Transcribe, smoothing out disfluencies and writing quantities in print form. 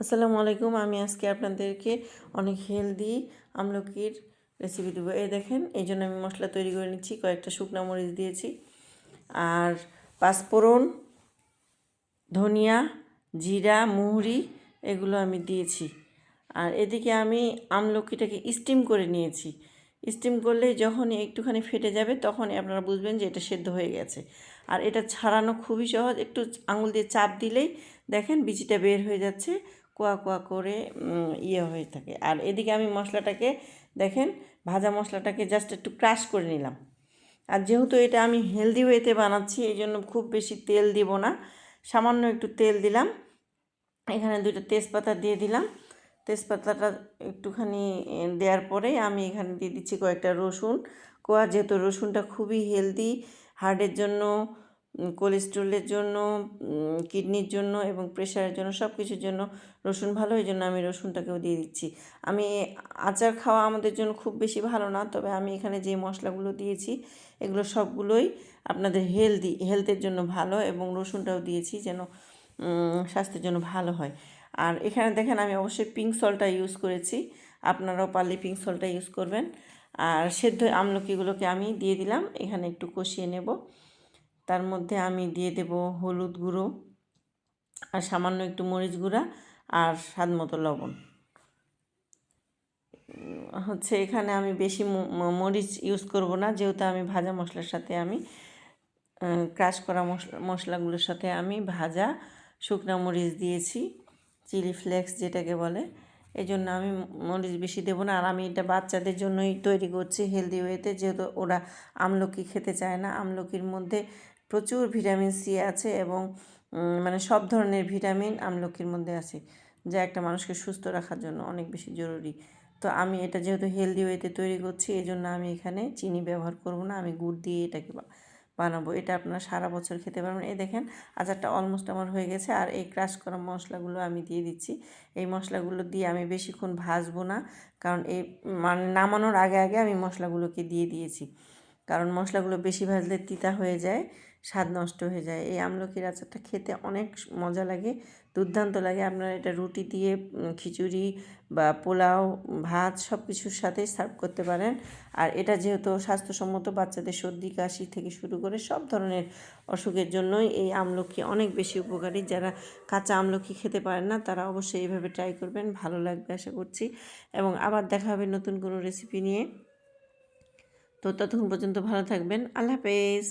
আসসালামু আলাইকুম। আমি আজকে আপনাদেরকে অনেক হেলদি আমলকির রেসিপি দেবো। এই দেখেন, এই জন্য আমি মশলা তৈরি করে নিচ্ছি। কয়েকটা শুকনো মরিচ দিয়েছি, আর পাঁচফোড়ন, ধনিয়া, জিরা, মৌরি এগুলো আমি দিয়েছি। আর এদিকে আমি আমলকিটাকে স্টিম করে নিয়েছি। স্টিম করলে যখন একটুখানি ফেটে যাবে তখনই আপনারা বুঝবেন যে এটা সেদ্ধ হয়ে গেছে। আর এটা ছাড়ানো খুবই সহজ, একটু আঙুল দিয়ে চাপ দিলেই দেখেন বিচিটা বের হয়ে যাচ্ছে, কোয়া কোয়া করে হয়ে থাকে। আর এদিকে আমি মশলাটাকে দেখেন, ভাজা মশলাটাকে জাস্ট একটু ক্রাশ করে নিলাম। আর যেহেতু এটা আমি হেলদি ওয়েতে বানাচ্ছি, এই জন্য খুব বেশি তেল দিব না, সামান্য একটু তেল দিলাম। এখানে দুটো তেজপাতা দিয়ে দিলাম। তেজপাতাটা একটুখানি দেওয়ার পরে আমি এখানে দিয়ে দিচ্ছি কয়েকটা রসুন কোয়া। যেহেতু রসুনটা খুবই হেলদি, হার্টের জন্য, কোলেস্ট্রলের জন্য, কিডনির জন্য এবং প্রেশারের জন্য, সব কিছুর জন্য রসুন ভালো, এই জন্য আমি রসুনটাকেও দিয়ে দিচ্ছি। আমি আচার খাওয়া আমাদের জন্য খুব বেশি ভালো না, তবে আমি এখানে যে মশলাগুলো দিয়েছি এগুলো সবগুলোই আপনাদের হেলথের জন্য ভালো, এবং রসুনটাও দিয়েছি যেন স্বাস্থ্যের জন্য ভালো হয়। আর এখানে দেখেন আমি অবশ্যই পিঙ্ক সল্টটা ইউজ করেছি, আপনারাও পারলে পিঙ্ক সল্টটা ইউজ করবেন। আর সেদ্ধ আমলকিগুলোকে আমি দিয়ে দিলাম, এখানে একটু কষিয়ে নেব। তার মধ্যে আমি দিয়ে দেব হলুদ গুঁড়ো, আর সামান্য একটু মরিচ গুঁড়া, আর স্বাদ মতো লবণ। এখানে আমি বেশি মরিচ ইউজ করব না, যেহেতু আমি ভাজা মশলার সাথে আমি ক্রাশ করা মশলাগুলোর সাথে আমি ভাজা শুকনো মরিচ দিয়েছি, চিলি ফ্লেক্স যেটাকে বলে, এই জন্য আমি মরিচ বেশি দেবো না। আর আমি এটা বাচ্চাদের জন্যই তৈরি করছি হেলদি ওয়েতে, যেহেতু ওরা আমলকি খেতে চায় না। আমলকির মধ্যে প্রচুর ভিটামিন সি আছে, এবং মানে সব ধরনের ভিটামিন আমলকির মধ্যে আছে, যা একটা মানুষকে সুস্থ রাখার জন্য অনেক বেশি জরুরি। তো আমি এটা যেহেতু হেলদি ওয়েতে তৈরি করছি, এই জন্য আমি এখানে চিনি ব্যবহার করব না, আমি গুড় দিয়ে এটাকে বানাবো। এটা আপনারা সারা বছর খেতে পারবেন। এই দেখেন আচারটা অলমোস্ট আমার হয়ে গেছে। আর এই ক্রাশ করা মশলাগুলো আমি দিয়ে দিচ্ছি। এই মশলাগুলো দিয়ে আমি বেশিক্ষণ ভাজবো না, কারণ এই মানে নামানোর আগে আগে আমি মশলাগুলোকে দিয়ে দিয়েছি, কারণ মশলাগুলো বেশি ভাজলে তিতা হয়ে যায়, স্বাদ নষ্ট হয়ে যায়। এই আমলকির আচারটা খেতে অনেক মজা লাগে, দুর্দান্ত লাগে। আপনারা এটা রুটি দিয়ে, খিচুড়ি বা পোলাও, ভাত সব কিছুর সাথেই সার্ভ করতে পারেন। আর এটা যেহেতু স্বাস্থ্যসম্মত, বাচ্চাদের সর্দি কাশি থেকে শুরু করে সব ধরনের অসুখের জন্যই এই আমলকি অনেক বেশি উপকারী। যারা কাঁচা আমলকি খেতে পারেন না তারা অবশ্যই এইভাবে ট্রাই করবেন, ভালো লাগবে আশা করছি। এবং আবার দেখা হবে নতুন কোনো রেসিপি নিয়ে। তো ততক্ষণ পর্যন্ত ভালো থাকবেন। আল্লাহ হাফেজ।